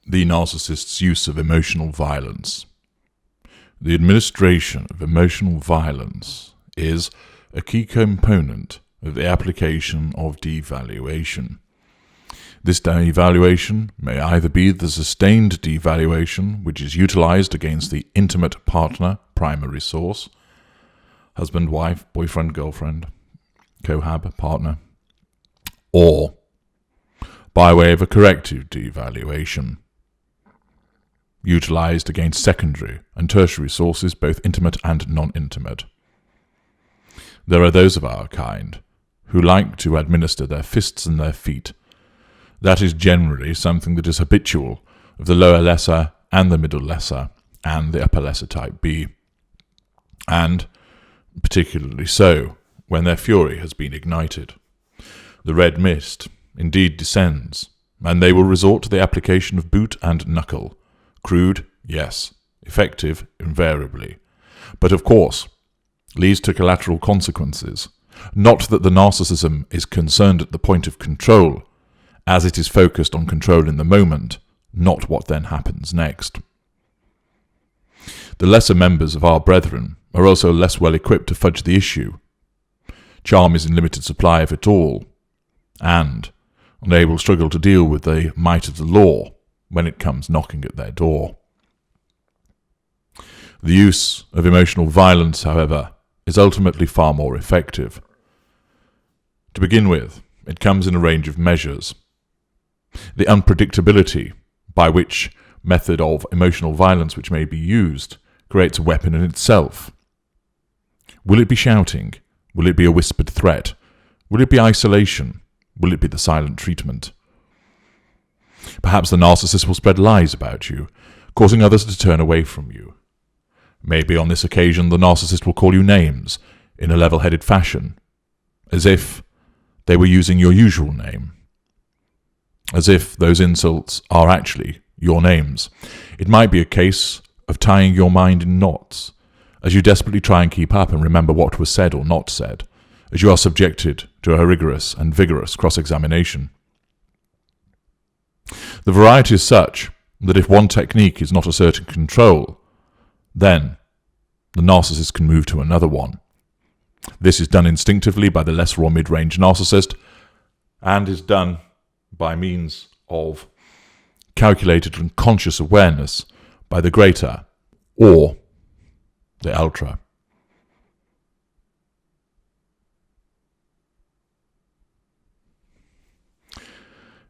The narcissist's use of emotional violence. The administration of emotional violence is a key component of the application of devaluation. This devaluation may either be the sustained devaluation, which is utilized against the intimate partner, primary source, husband, wife, boyfriend, girlfriend, cohab, partner, or by way of a corrective devaluation, utilized against secondary and tertiary sources, both intimate and non-intimate. There are those of our kind who like to administer their fists and their feet. That is generally something that is habitual of the lower lesser and the middle lesser and the upper lesser type B, and particularly so when their fury has been ignited. The red mist indeed descends, and they will resort to the application of boot and knuckle. Crude, yes. Effective, invariably. But of course, leads to collateral consequences. Not that the narcissism is concerned at the point of control, as it is focused on control in the moment, not what then happens next. The lesser members of our brethren are also less well equipped to fudge the issue. Charm is in limited supply of it all, and they will struggle to deal with the might of the law when it comes knocking at their door. The use of emotional violence, however, is ultimately far more effective. To begin with, it comes in a range of measures. The unpredictability by which method of emotional violence which may be used creates a weapon in itself. Will it be shouting? Will it be a whispered threat? Will it be isolation? Will it be the silent treatment? Perhaps the narcissist will spread lies about you, causing others to turn away from you. Maybe on this occasion the narcissist will call you names in a level-headed fashion, as if they were using your usual name, as if those insults are actually your names. It might be a case of tying your mind in knots, as you desperately try and keep up and remember what was said or not said, as you are subjected to a rigorous and vigorous cross-examination. The variety is such that if one technique is not asserting control, then the narcissist can move to another one. This is done instinctively by the lesser or mid-range narcissist, and is done by means of calculated and conscious awareness by the greater or the ultra.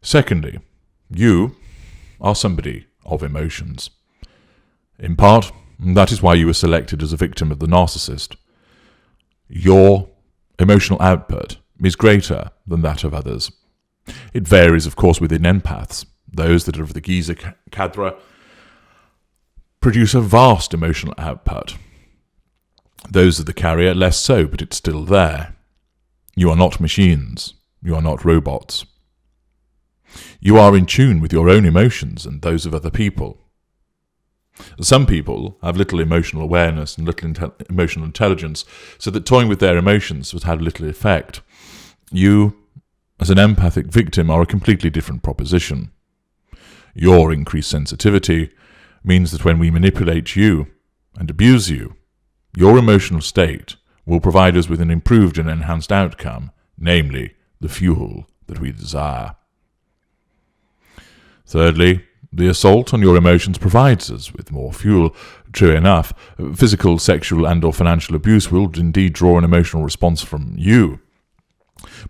Secondly, you are somebody of emotions. In part, that is why you were selected as a victim of the narcissist. Your emotional output is greater than that of others. It varies, of course, within empaths. Those that are of the Giza cadre produce a vast emotional output. Those of the carrier, less so, but it's still there. You are not machines. You are not robots. You are in tune with your own emotions and those of other people. Some people have little emotional awareness and little emotional intelligence, so that toying with their emotions has had little effect. You, as an empathic victim, are a completely different proposition. Your increased sensitivity means that when we manipulate you and abuse you, your emotional state will provide us with an improved and enhanced outcome, namely the fuel that we desire. Thirdly, the assault on your emotions provides us with more fuel. True enough, physical, sexual and or financial abuse will indeed draw an emotional response from you.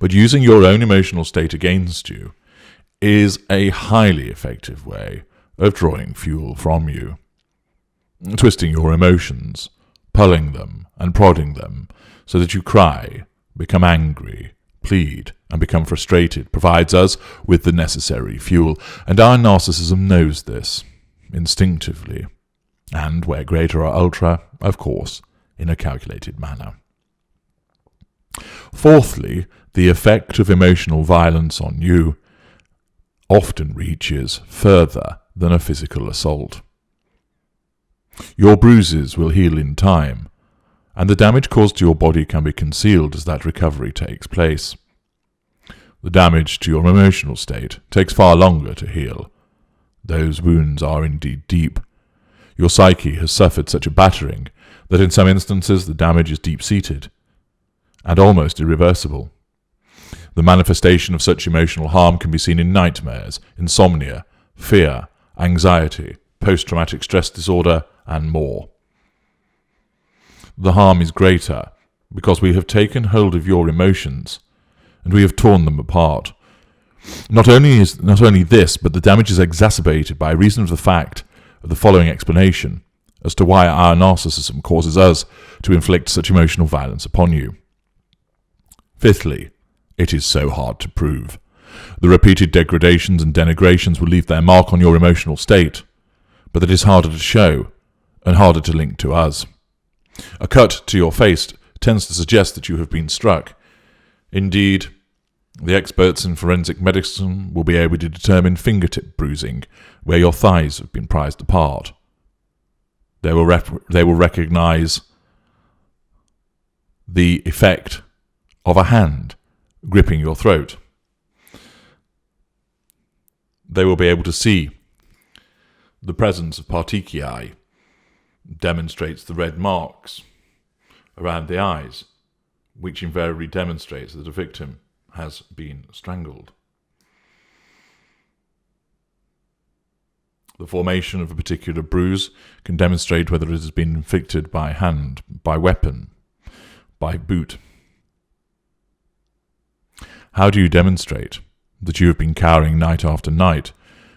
But using your own emotional state against you is a highly effective way of drawing fuel from you. Twisting your emotions, pulling them and prodding them so that you cry, become angry, plead, and become frustrated provides us with the necessary fuel, and our narcissism knows this instinctively, and where greater or ultra, of course, in a calculated manner. Fourthly, the effect of emotional violence on you often reaches further than a physical assault. Your bruises will heal in time, and the damage caused to your body can be concealed as that recovery takes place. The damage to your emotional state takes far longer to heal. Those wounds are indeed deep. Your psyche has suffered such a battering that in some instances the damage is deep-seated and almost irreversible. The manifestation of such emotional harm can be seen in nightmares, insomnia, fear, anxiety, post-traumatic stress disorder, and more. The harm is greater because we have taken hold of your emotions and we have torn them apart. Not only this, but the damage is exacerbated by reason of the fact of the following explanation as to why our narcissism causes us to inflict such emotional violence upon you. Fifthly, it is so hard to prove. The repeated degradations and denigrations will leave their mark on your emotional state, but it is harder to show and harder to link to us. A cut to your face tends to suggest that you have been struck. Indeed, the experts in forensic medicine will be able to determine fingertip bruising where your thighs have been prized apart. They will recognize the effect of a hand gripping your throat. They will be able to see the presence of petechiae demonstrates the red marks around the eyes, which invariably demonstrates that a victim has been strangled. The formation of a particular bruise can demonstrate whether it has been inflicted by hand, by weapon, by boot. How do you demonstrate that you have been cowering night after night?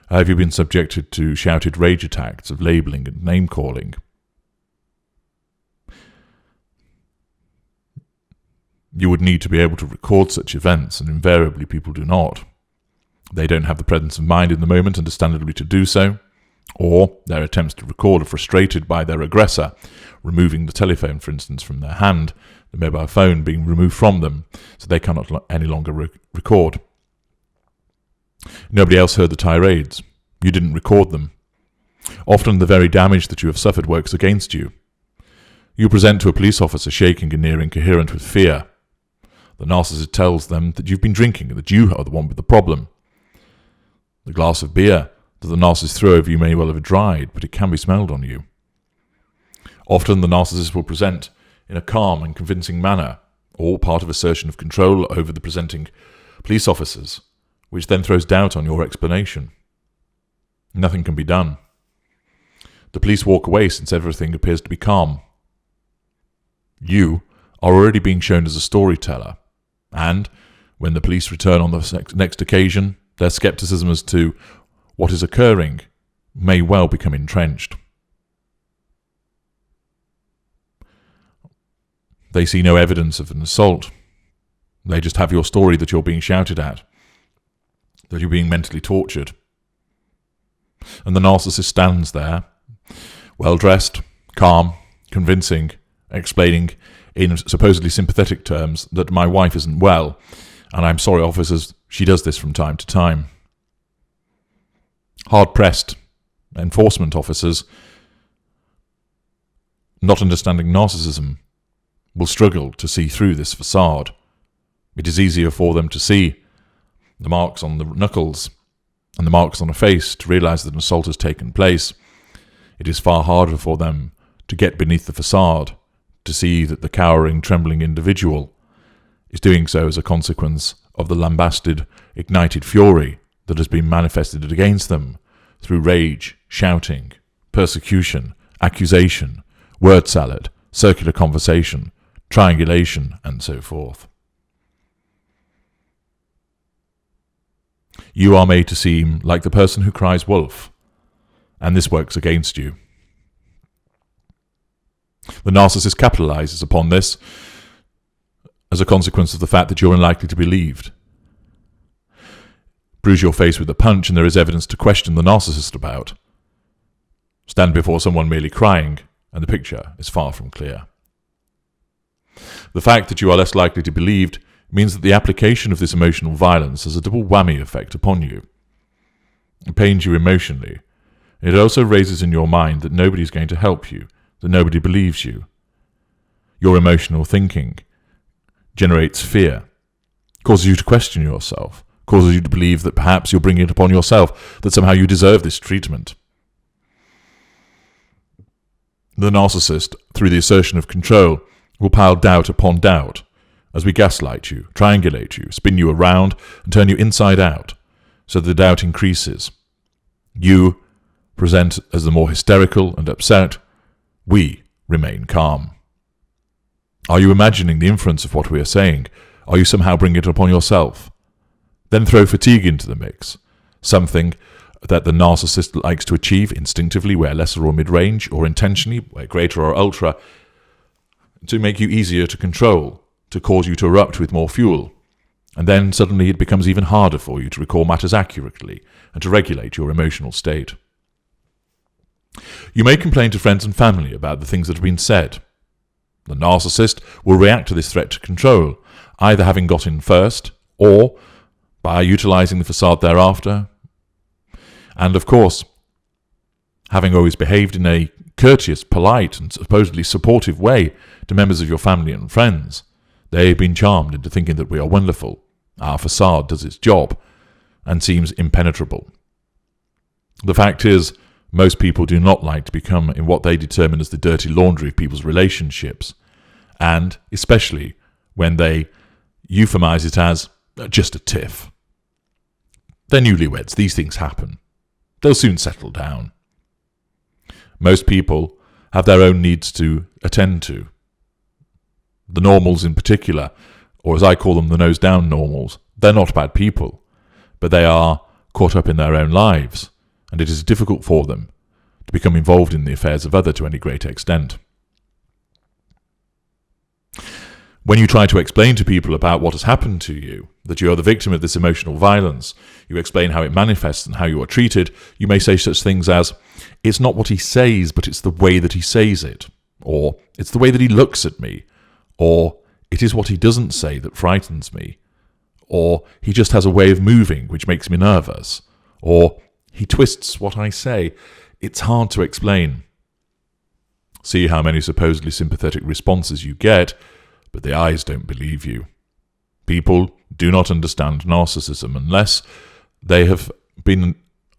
Have you been subjected to shouted rage attacks of labelling and name-calling? You would need to be able to record such events, and invariably people do not. They don't have the presence of mind in the moment, understandably, to do so, or their attempts to record are frustrated by their aggressor, removing the telephone, for instance, from their hand, the mobile phone being removed from them, so they cannot any longer record. Nobody else heard the tirades. You didn't record them. Often the very damage that you have suffered works against you. You present to a police officer shaking and near incoherent with fear. The narcissist tells them that you've been drinking and that you are the one with the problem. The glass of beer that the narcissist threw over you may well have dried, but it can be smelled on you. Often the narcissist will present in a calm and convincing manner, all part of assertion of control over the presenting police officers, which then throws doubt on your explanation. Nothing can be done. The police walk away since everything appears to be calm. You are already being shown as a storyteller, and when the police return on the next occasion, their skepticism as to what is occurring may well become entrenched. They see no evidence of an assault. They just have your story that you're being shouted at, that you're being mentally tortured. And the narcissist stands there, well-dressed, calm, convincing, explaining in supposedly sympathetic terms that my wife isn't well, and I'm sorry, officers, she does this from time to time. Hard-pressed enforcement officers, not understanding narcissism, will struggle to see through this facade. It is easier for them to see the marks on the knuckles and the marks on a face to realize that an assault has taken place. It is far harder for them to get beneath the facade, to see that the cowering, trembling individual is doing so as a consequence of the lambasted, ignited fury that has been manifested against them through rage, shouting, persecution, accusation, word salad, circular conversation, triangulation, and so forth. You are made to seem like the person who cries wolf, and this works against you. The narcissist capitalizes upon this as a consequence of the fact that you're unlikely to be believed. Bruise your face with a punch and there is evidence to question the narcissist about. Stand before someone merely crying and the picture is far from clear. The fact that you are less likely to be believed means that the application of this emotional violence has a double whammy effect upon you. It pains you emotionally. It also raises in your mind that nobody is going to help you, that nobody believes you. Your emotional thinking generates fear, causes you to question yourself, causes you to believe that perhaps you're bringing it upon yourself, that somehow you deserve this treatment. The narcissist, through the assertion of control, will pile doubt upon doubt as we gaslight you, triangulate you, spin you around, and turn you inside out, so the doubt increases. You present as the more hysterical and upset. We remain calm. Are you imagining the inference of what we are saying? Are you somehow bringing it upon yourself? Then throw fatigue into the mix, something that the narcissist likes to achieve instinctively, where lesser or mid-range, or intentionally, where greater or ultra, to make you easier to control, to cause you to erupt with more fuel. And then suddenly it becomes even harder for you to recall matters accurately and to regulate your emotional state. You may complain to friends and family about the things that have been said. The narcissist will react to this threat to control, either having got in first, or by utilizing the facade thereafter. And of course, having always behaved in a courteous, polite, and supposedly supportive way to members of your family and friends, they have been charmed into thinking that we are wonderful. Our facade does its job and seems impenetrable. The fact is, most people do not like to become in what they determine as the dirty laundry of people's relationships, and especially when they euphemize it as just a tiff. They're newlyweds, these things happen. They'll soon settle down. Most people have their own needs to attend to. The normals in particular, or as I call them, the nose-down normals, they're not bad people, but they are caught up in their own lives, and it is difficult for them to become involved in the affairs of others to any great extent. When you try to explain to people about what has happened to you, that you are the victim of this emotional violence, you explain how it manifests and how you are treated, you may say such things as, "It's not what he says, but it's the way that he says it," or "It's the way that he looks at me," or "It is what he doesn't say that frightens me," or "He just has a way of moving which makes me nervous," or "He twists what I say. It's hard to explain." See how many supposedly sympathetic responses you get, but the eyes don't believe you. People do not understand narcissism unless they have been,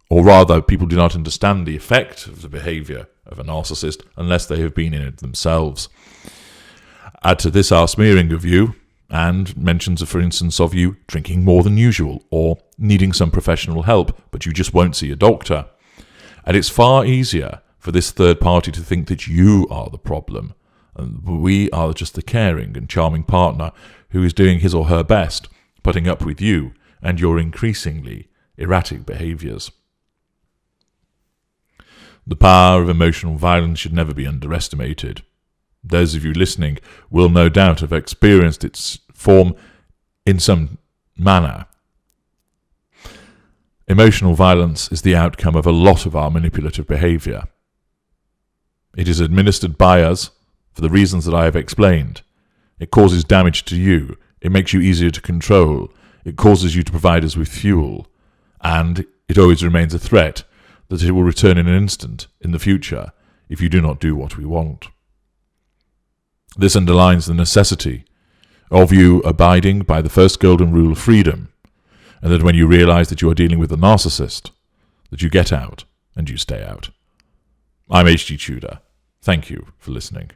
or rather, people do not understand the effect of the behavior of a narcissist unless they have been in it themselves. Add to this our smearing of you, and mentions, for instance, of you drinking more than usual, or needing some professional help, but you just won't see a doctor. And it's far easier for this third party to think that you are the problem, and we are just the caring and charming partner who is doing his or her best, putting up with you and your increasingly erratic behaviours. The power of emotional violence should never be underestimated. Those of you listening will no doubt have experienced its form in some manner. Emotional violence is the outcome of a lot of our manipulative behaviour. It is administered by us for the reasons that I have explained. It causes damage to you. It makes you easier to control. It causes you to provide us with fuel. And it always remains a threat that it will return in an instant in the future if you do not do what we want. This underlines the necessity of you abiding by the first golden rule of freedom, and that when you realize that you are dealing with a narcissist, that you get out and you stay out. I'm H.G. Tudor. Thank you for listening.